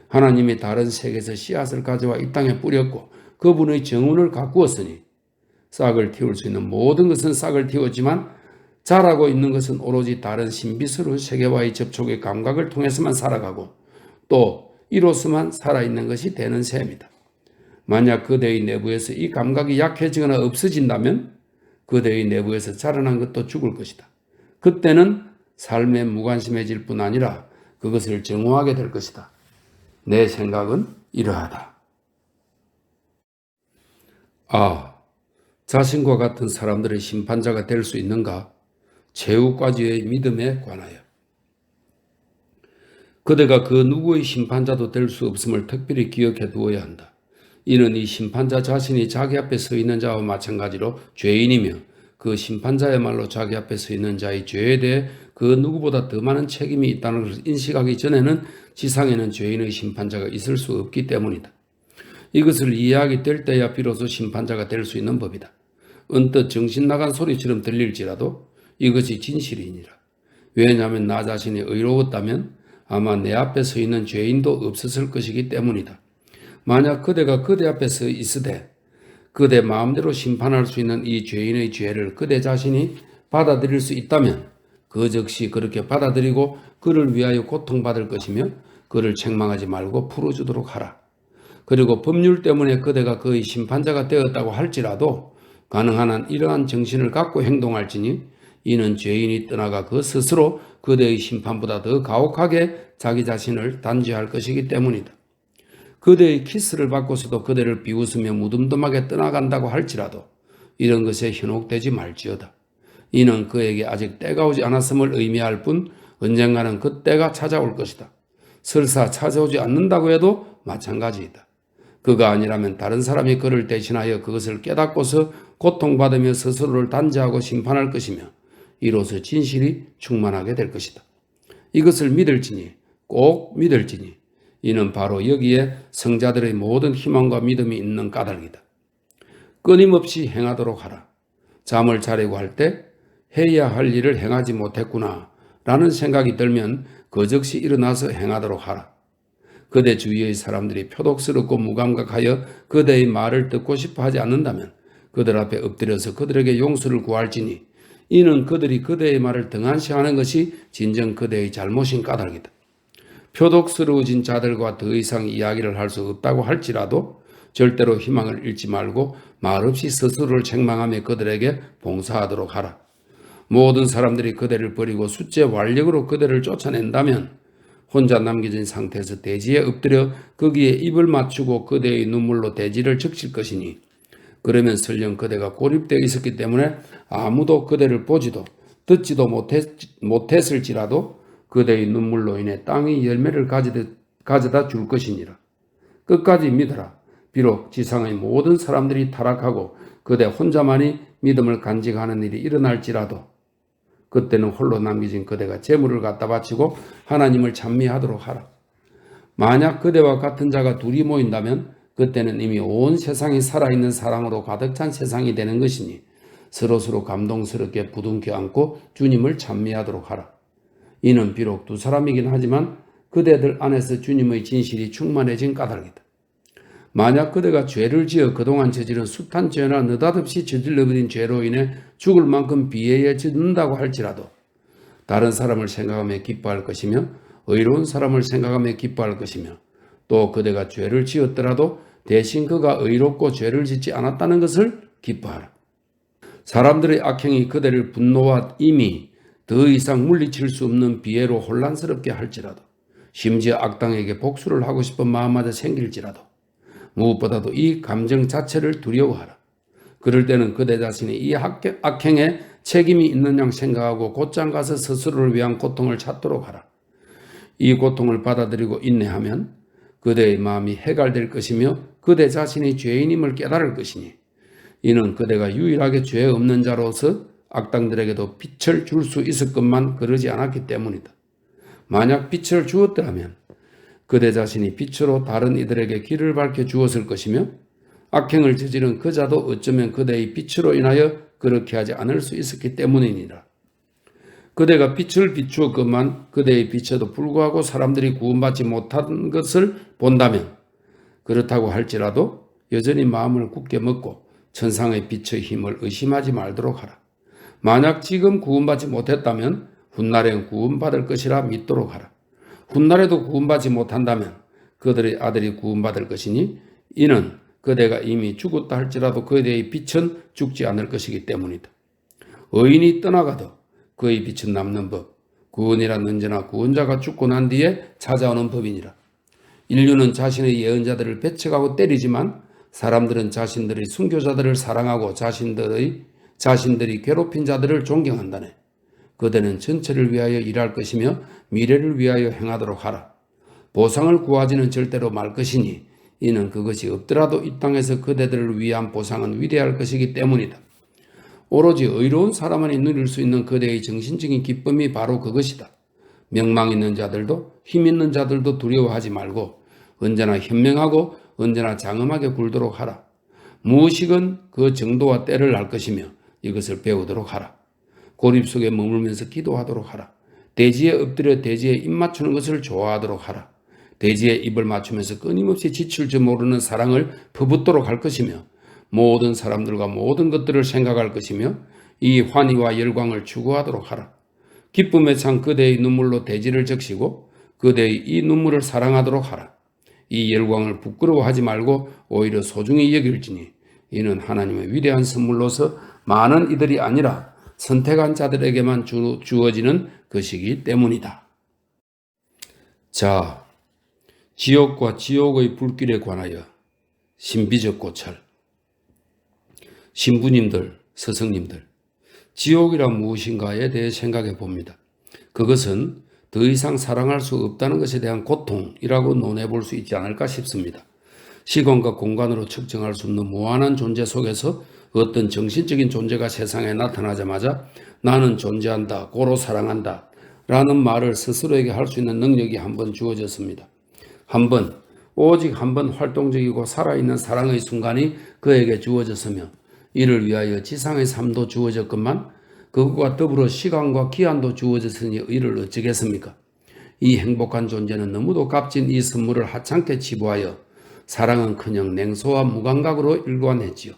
하나님이 다른 세계에서 씨앗을 가져와 이 땅에 뿌렸고 그분의 정운을 가꾸었으니 싹을 틔울 수 있는 모든 것은 싹을 틔웠지만 자라고 있는 것은 오로지 다른 신비스러운 세계와의 접촉의 감각을 통해서만 살아가고 또 이로서만 살아있는 것이 되는 셈이다. 만약 그대의 내부에서 이 감각이 약해지거나 없어진다면 그대의 내부에서 자라난 것도 죽을 것이다. 그때는 삶에 무관심해질 뿐 아니라 그것을 증오하게 될 것이다. 내 생각은 이러하다. 자신과 같은 사람들의 심판자가 될 수 있는가? 최후까지의 믿음에 관하여. 그대가 그 누구의 심판자도 될 수 없음을 특별히 기억해 두어야 한다. 이는 이 심판자 자신이 자기 앞에 서 있는 자와 마찬가지로 죄인이며 그 심판자야말로 자기 앞에 서 있는 자의 죄에 대해 그 누구보다 더 많은 책임이 있다는 것을 인식하기 전에는 지상에는 죄인의 심판자가 있을 수 없기 때문이다. 이것을 이해하게 될 때야 비로소 심판자가 될 수 있는 법이다. 언뜻 정신 나간 소리처럼 들릴지라도 이것이 진실이니라. 왜냐하면 나 자신이 의로웠다면 아마 내 앞에 서 있는 죄인도 없었을 것이기 때문이다. 만약 그대가 그대 앞에 서 있으되 그대 마음대로 심판할 수 있는 이 죄인의 죄를 그대 자신이 받아들일 수 있다면 그 즉시 그렇게 받아들이고 그를 위하여 고통받을 것이며 그를 책망하지 말고 풀어주도록 하라. 그리고 법률 때문에 그대가 그의 심판자가 되었다고 할지라도 가능한 한 이러한 정신을 갖고 행동할지니 이는 죄인이 떠나가 그 스스로 그대의 심판보다 더 가혹하게 자기 자신을 단죄할 것이기 때문이다. 그대의 키스를 받고서도 그대를 비웃으며 무덤덤하게 떠나간다고 할지라도 이런 것에 현혹되지 말지어다. 이는 그에게 아직 때가 오지 않았음을 의미할 뿐 언젠가는 그 때가 찾아올 것이다. 설사 찾아오지 않는다고 해도 마찬가지이다. 그가 아니라면 다른 사람이 그를 대신하여 그것을 깨닫고서 고통받으며 스스로를 단죄하고 심판할 것이며 이로써 진실이 충만하게 될 것이다. 이것을 믿을지니 꼭 믿을지니 이는 바로 여기에 성자들의 모든 희망과 믿음이 있는 까닭이다. 끊임없이 행하도록 하라. 잠을 자려고 할 때 해야 할 일을 행하지 못했구나 라는 생각이 들면 그 즉시 일어나서 행하도록 하라. 그대 주위의 사람들이 표독스럽고 무감각하여 그대의 말을 듣고 싶어 하지 않는다면 그들 앞에 엎드려서 그들에게 용서를 구할지니 이는 그들이 그대의 말을 등한시하는 것이 진정 그대의 잘못인 까닭이다. 표독스러워진 자들과 더 이상 이야기를 할 수 없다고 할지라도 절대로 희망을 잃지 말고 말없이 스스로를 책망하며 그들에게 봉사하도록 하라. 모든 사람들이 그대를 버리고 숫제 완력으로 그대를 쫓아낸다면 혼자 남겨진 상태에서 대지에 엎드려 거기에 입을 맞추고 그대의 눈물로 대지를 적실 것이니 그러면 설령 그대가 고립되어 있었기 때문에 아무도 그대를 보지도 듣지도 못했을지라도 그대의 눈물로 인해 땅이 열매를 가져다 줄 것이니라. 끝까지 믿어라. 비록 지상의 모든 사람들이 타락하고 그대 혼자만이 믿음을 간직하는 일이 일어날지라도 그때는 홀로 남겨진 그대가 재물을 갖다 바치고 하나님을 찬미하도록 하라. 만약 그대와 같은 자가 둘이 모인다면 그때는 이미 온 세상이 살아있는 사랑으로 가득 찬 세상이 되는 것이니 서로서로 감동스럽게 부둥켜 안고 주님을 찬미하도록 하라. 이는 비록 두 사람이긴 하지만 그대들 안에서 주님의 진실이 충만해진 까닭이다. 만약 그대가 죄를 지어 그동안 저지른 숱한 죄나 느닷없이 저질러버린 죄로 인해 죽을 만큼 비애해진다고 할지라도 다른 사람을 생각하며 기뻐할 것이며 의로운 사람을 생각하며 기뻐할 것이며 또 그대가 죄를 지었더라도 대신 그가 의롭고 죄를 짓지 않았다는 것을 기뻐하라. 사람들의 악행이 그대를 분노와 임의 더 이상 물리칠 수 없는 비애로 혼란스럽게 할지라도 심지어 악당에게 복수를 하고 싶은 마음마저 생길지라도 무엇보다도 이 감정 자체를 두려워하라. 그럴 때는 그대 자신이 이 악행에 책임이 있는 양 생각하고 곧장 가서 스스로를 위한 고통을 찾도록 하라. 이 고통을 받아들이고 인내하면 그대의 마음이 해갈될 것이며 그대 자신이 죄인임을 깨달을 것이니 이는 그대가 유일하게 죄 없는 자로서 악당들에게도 빛을 줄 수 있을 것만 그러지 않았기 때문이다. 만약 빛을 주었더라면 그대 자신이 빛으로 다른 이들에게 길을 밝혀 주었을 것이며 악행을 저지른 그 자도 어쩌면 그대의 빛으로 인하여 그렇게 하지 않을 수 있었기 때문이니라. 그대가 빛을 비추었건만 그대의 빛에도 불구하고 사람들이 구원받지 못한 것을 본다면 그렇다고 할지라도 여전히 마음을 굳게 먹고 천상의 빛의 힘을 의심하지 말도록 하라. 만약 지금 구원받지 못했다면 훗날엔 구원받을 것이라 믿도록 하라. 훗날에도 구원받지 못한다면 그들의 아들이 구원받을 것이니 이는 그대가 이미 죽었다 할지라도 그대의 빛은 죽지 않을 것이기 때문이다. 의인이 떠나가도 그의 빛은 남는 법, 구원이란 언제나 구원자가 죽고 난 뒤에 찾아오는 법이니라. 인류는 자신의 예언자들을 배척하고 때리지만 사람들은 자신들의 순교자들을 사랑하고 자신들이 괴롭힌 자들을 존경한다네. 그대는 전체를 위하여 일할 것이며 미래를 위하여 행하도록 하라. 보상을 구하지는 절대로 말 것이니 이는 그것이 없더라도 이 땅에서 그대들을 위한 보상은 위대할 것이기 때문이다. 오로지 의로운 사람만이 누릴 수 있는 그대의 정신적인 기쁨이 바로 그것이다. 명망 있는 자들도 힘 있는 자들도 두려워하지 말고 언제나 현명하고 언제나 장엄하게 굴도록 하라. 무의식은 그 정도와 때를 알 것이며 이것을 배우도록 하라. 고립 속에 머물면서 기도하도록 하라. 대지에 엎드려 대지에 입 맞추는 것을 좋아하도록 하라. 대지에 입을 맞추면서 끊임없이 지칠 줄 모르는 사랑을 퍼붓도록 할 것이며 모든 사람들과 모든 것들을 생각할 것이며 이 환희와 열광을 추구하도록 하라. 기쁨에 찬 그대의 눈물로 대지를 적시고 그대의 이 눈물을 사랑하도록 하라. 이 열광을 부끄러워하지 말고 오히려 소중히 여길지니 이는 하나님의 위대한 선물로서 많은 이들이 아니라 선택한 자들에게만 주어지는 것이기 때문이다. 자, 지옥과 지옥의 불길에 관하여 신비적 고찰. 신부님들, 스승님들, 지옥이란 무엇인가에 대해 생각해 봅니다. 그것은 더 이상 사랑할 수 없다는 것에 대한 고통이라고 논해 볼 수 있지 않을까 싶습니다. 시간과 공간으로 측정할 수 없는 무한한 존재 속에서 어떤 정신적인 존재가 세상에 나타나자마자 나는 존재한다, 고로 사랑한다 라는 말을 스스로에게 할 수 있는 능력이 한번 주어졌습니다. 오직 한 번 활동적이고 살아있는 사랑의 순간이 그에게 주어졌으며 이를 위하여 지상의 삶도 주어졌건만 그것과 더불어 시간과 기한도 주어졌으니 이를 어찌겠습니까? 이 행복한 존재는 너무도 값진 이 선물을 하찮게 치부하여 사랑은커녕 냉소와 무감각으로 일관했지요.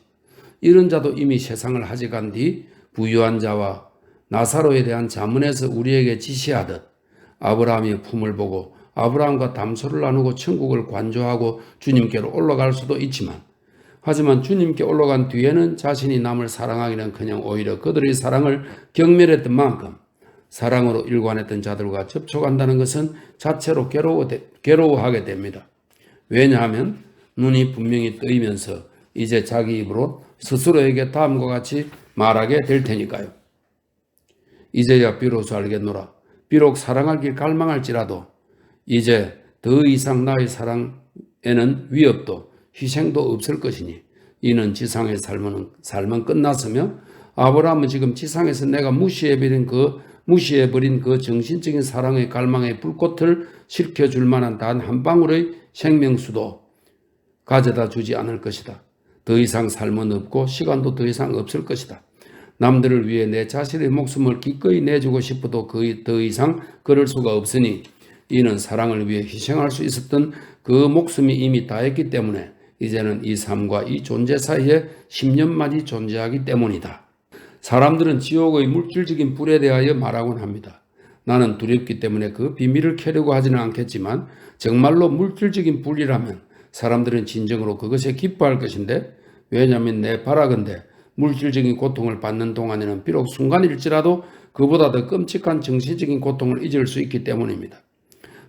이런 자도 이미 세상을 하직한 뒤 부유한 자와 나사로에 대한 자문에서 우리에게 지시하듯 아브라함의 품을 보고 아브라함과 담소를 나누고 천국을 관조하고 주님께로 올라갈 수도 있지만 하지만 주님께 올라간 뒤에는 자신이 남을 사랑하기는커녕 오히려 그들의 사랑을 경멸했던 만큼 사랑으로 일관했던 자들과 접촉한다는 것은 자체로 괴로워하게 됩니다. 왜냐하면 눈이 분명히 뜨이면서 이제 자기 입으로 스스로에게 다음과 같이 말하게 될 테니까요. 이제야 비로소 알겠노라. 비록 사랑하길 갈망할지라도 이제 더 이상 나의 사랑에는 위협도 희생도 없을 것이니 이는 지상의 삶은 끝났으며 아브라함은 지금 지상에서 내가 무시해버린 그 정신적인 사랑의 갈망의 불꽃을 식혀줄 만한 단 한 방울의 생명수도 가져다 주지 않을 것이다. 더 이상 삶은 없고 시간도 더 이상 없을 것이다. 남들을 위해 내 자신의 목숨을 기꺼이 내주고 싶어도 더 이상 그럴 수가 없으니 이는 사랑을 위해 희생할 수 있었던 그 목숨이 이미 다했기 때문에 이제는 이 삶과 이 존재 사이에 10년만이 존재하기 때문이다. 사람들은 지옥의 물질적인 불에 대하여 말하곤 합니다. 나는 두렵기 때문에 그 비밀을 캐려고 하지는 않겠지만 정말로 물질적인 불이라면 사람들은 진정으로 그것에 기뻐할 것인데 왜냐하면 내 바라건대 물질적인 고통을 받는 동안에는 비록 순간일지라도 그보다 더 끔찍한 정신적인 고통을 잊을 수 있기 때문입니다.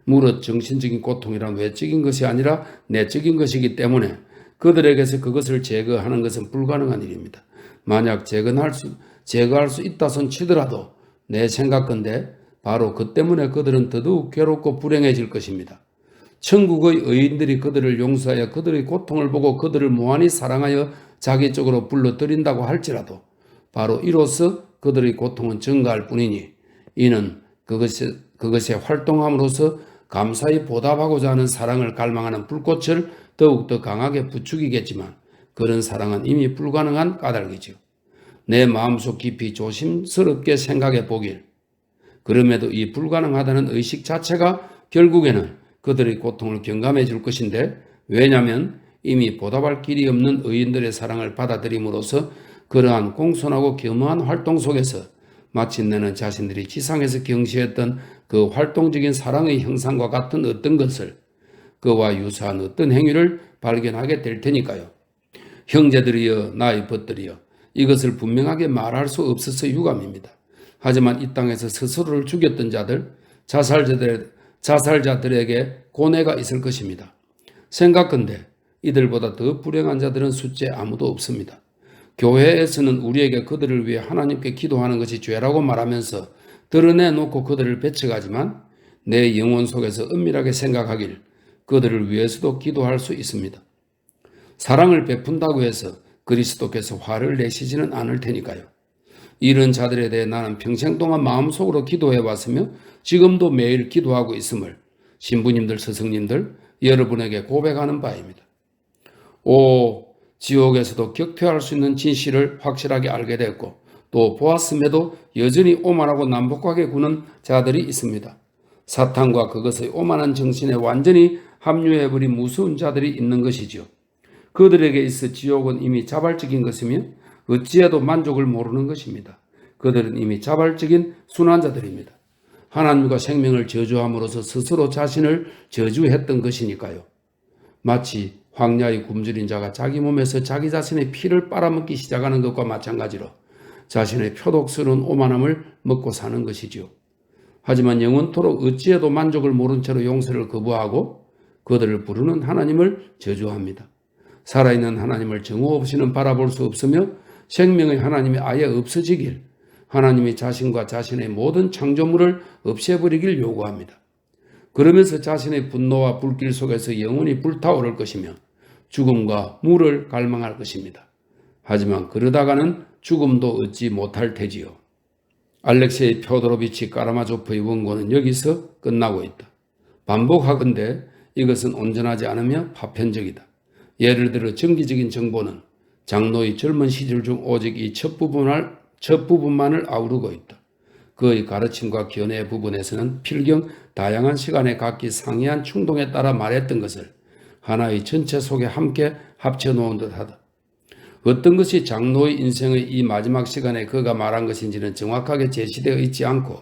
무릇 정신적인 고통이란 외적인 것이 아니라 내적인 것이기 때문에 그들에게서 그것을 제거하는 것은 불가능한 일입니다. 만약 제거할 수 있다손 치더라도 내 생각건대 바로 그 때문에 그들은 더더욱 괴롭고 불행해질 것입니다. 천국의 의인들이 그들을 용서하여 그들의 고통을 보고 그들을 무한히 사랑하여 자기 쪽으로 불러들인다고 할지라도 바로 이로써 그들의 고통은 증가할 뿐이니 이는 그것에 활동함으로써 감사히 보답하고자 하는 사랑을 갈망하는 불꽃을 더욱더 강하게 부추기겠지만 그런 사랑은 이미 불가능한 까닭이지요. 내 마음속 깊이 조심스럽게 생각해 보길. 그럼에도 이 불가능하다는 의식 자체가 결국에는 그들의 고통을 경감해 줄 것인데, 왜냐하면 이미 보답할 길이 없는 의인들의 사랑을 받아들임으로써 그러한 공손하고 겸허한 활동 속에서 마침내는 자신들이 지상에서 경시했던 그 활동적인 사랑의 형상과 같은 어떤 것을, 그와 유사한 어떤 행위를 발견하게 될 테니까요. 형제들이여 나의 벗들이여, 이것을 분명하게 말할 수 없어서 유감입니다. 하지만 이 땅에서 스스로를 죽였던 자들, 자살자들에게 고뇌가 있을 것입니다. 생각컨대 이들보다 더 불행한 자들은 숫자에 아무도 없습니다. 교회에서는 우리에게 그들을 위해 하나님께 기도하는 것이 죄라고 말하면서 드러내놓고 그들을 배척하지만 내 영혼 속에서 은밀하게 생각하길 그들을 위해서도 기도할 수 있습니다. 사랑을 베푼다고 해서 그리스도께서 화를 내시지는 않을 테니까요. 이런 자들에 대해 나는 평생 동안 마음속으로 기도해 왔으며 지금도 매일 기도하고 있음을 신부님들, 스승님들, 여러분에게 고백하는 바입니다. 지옥에서도 격퇴할 수 있는 진실을 확실하게 알게 됐고 또 보았음에도 여전히 오만하고 난폭하게 구는 자들이 있습니다. 사탄과 그것의 오만한 정신에 완전히 합류해버린 무서운 자들이 있는 것이지요. 그들에게 있어 지옥은 이미 자발적인 것이며 어찌해도 만족을 모르는 것입니다. 그들은 이미 자발적인 순환자들입니다. 하나님과 생명을 저주함으로써 스스로 자신을 저주했던 것이니까요. 마치 황야의 굶주린 자가 자기 몸에서 자기 자신의 피를 빨아먹기 시작하는 것과 마찬가지로 자신의 표독스러운 오만함을 먹고 사는 것이지요. 하지만 영원토록 어찌해도 만족을 모른 채로 용서를 거부하고 그들을 부르는 하나님을 저주합니다. 살아있는 하나님을 정오 없이는 바라볼 수 없으며 생명의 하나님이 아예 없어지길, 하나님이 자신과 자신의 모든 창조물을 없애버리길 요구합니다. 그러면서 자신의 분노와 불길 속에서 영원히 불타오를 것이며 죽음과 물을 갈망할 것입니다. 하지만 그러다가는 죽음도 얻지 못할 테지요. 알렉세이 펴도로비치 까라마조프의 원고는 여기서 끝나고 있다. 반복하건대 이것은 온전하지 않으며 파편적이다. 예를 들어 정기적인 정보는 장로의 젊은 시절 중 오직 이 첫 부분만을 아우르고 있다. 그의 가르침과 견해 부분에서는 필경 다양한 시간에 각기 상이한 충동에 따라 말했던 것을 하나의 전체 속에 함께 합쳐놓은 듯하다. 어떤 것이 장로의 인생의 이 마지막 시간에 그가 말한 것인지는 정확하게 제시되어 있지 않고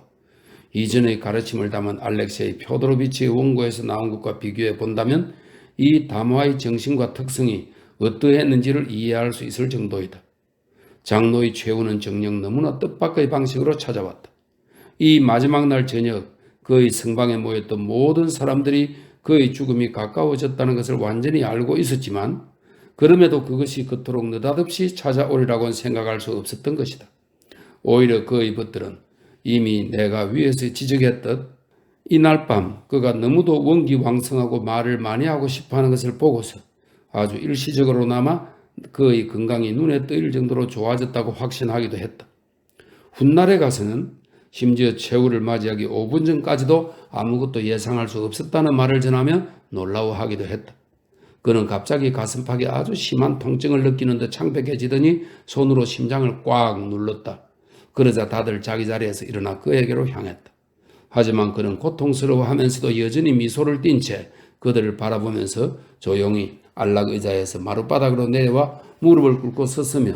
이전의 가르침을 담은 알렉세이 펴도로비치의 원고에서 나온 것과 비교해 본다면 이 담화의 정신과 특성이 어떠했는지를 이해할 수 있을 정도이다. 장로의 최후는 정녕 너무나 뜻밖의 방식으로 찾아왔다. 이 마지막 날 저녁 그의 성방에 모였던 모든 사람들이 그의 죽음이 가까워졌다는 것을 완전히 알고 있었지만 그럼에도 그것이 그토록 느닷없이 찾아오리라고는 생각할 수 없었던 것이다. 오히려 그의 벗들은 이미 내가 위에서 지적했듯 이날 밤 그가 너무도 원기왕성하고 말을 많이 하고 싶어하는 것을 보고서 아주 일시적으로나마 그의 건강이 눈에 띄일 정도로 좋아졌다고 확신하기도 했다. 훗날에 가서는 심지어 최후를 맞이하기 5분 전까지도 아무것도 예상할 수 없었다는 말을 전하며 놀라워하기도 했다. 그는 갑자기 가슴팍에 아주 심한 통증을 느끼는 듯 창백해지더니 손으로 심장을 꽉 눌렀다. 그러자 다들 자기 자리에서 일어나 그에게로 향했다. 하지만 그는 고통스러워하면서도 여전히 미소를 띤 채 그들을 바라보면서 조용히 안락 의자에서 마룻바닥으로 내려와 무릎을 꿇고 섰으며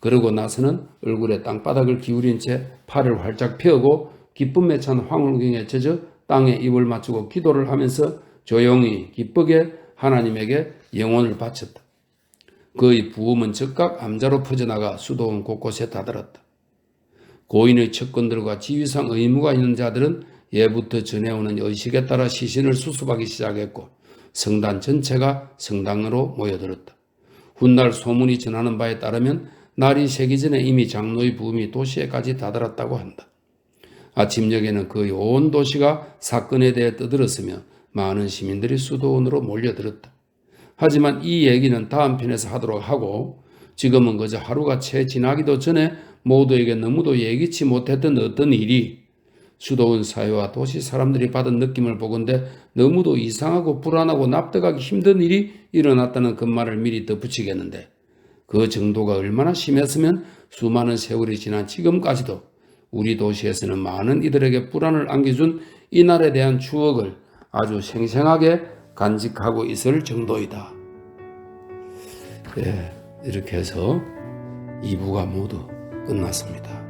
그러고 나서는 얼굴에 땅바닥을 기울인 채 팔을 활짝 펴고 기쁨에 찬 황홀경에 젖어 땅에 입을 맞추고 기도를 하면서 조용히 기쁘게 하나님에게 영혼을 바쳤다. 그의 부음은 즉각 암자로 퍼져나가 수도원 곳곳에 다다랐다. 고인의 척건들과 지위상 의무가 있는 자들은 예부터 전해오는 의식에 따라 시신을 수습하기 시작했고 성단 전체가 성당으로 모여들었다. 훗날 소문이 전하는 바에 따르면 날이 새기 전에 이미 장로의 부음이 도시에까지 다다랐다고 한다. 아침녘에는 거의 온 도시가 사건에 대해 떠들었으며 많은 시민들이 수도원으로 몰려들었다. 하지만 이 얘기는 다음 편에서 하도록 하고 지금은 그저 하루가 채 지나기도 전에 모두에게 너무도 예기치 못했던 어떤 일이 수도원 사회와 도시 사람들이 받은 느낌을 보건대 너무도 이상하고 불안하고 납득하기 힘든 일이 일어났다는 그 말을 미리 덧붙이겠는데 그 정도가 얼마나 심했으면 수많은 세월이 지난 지금까지도 우리 도시에서는 많은 이들에게 불안을 안겨준 이날에 대한 추억을 아주 생생하게 간직하고 있을 정도이다. 예, 이렇게 해서 2부가 모두 끝났습니다.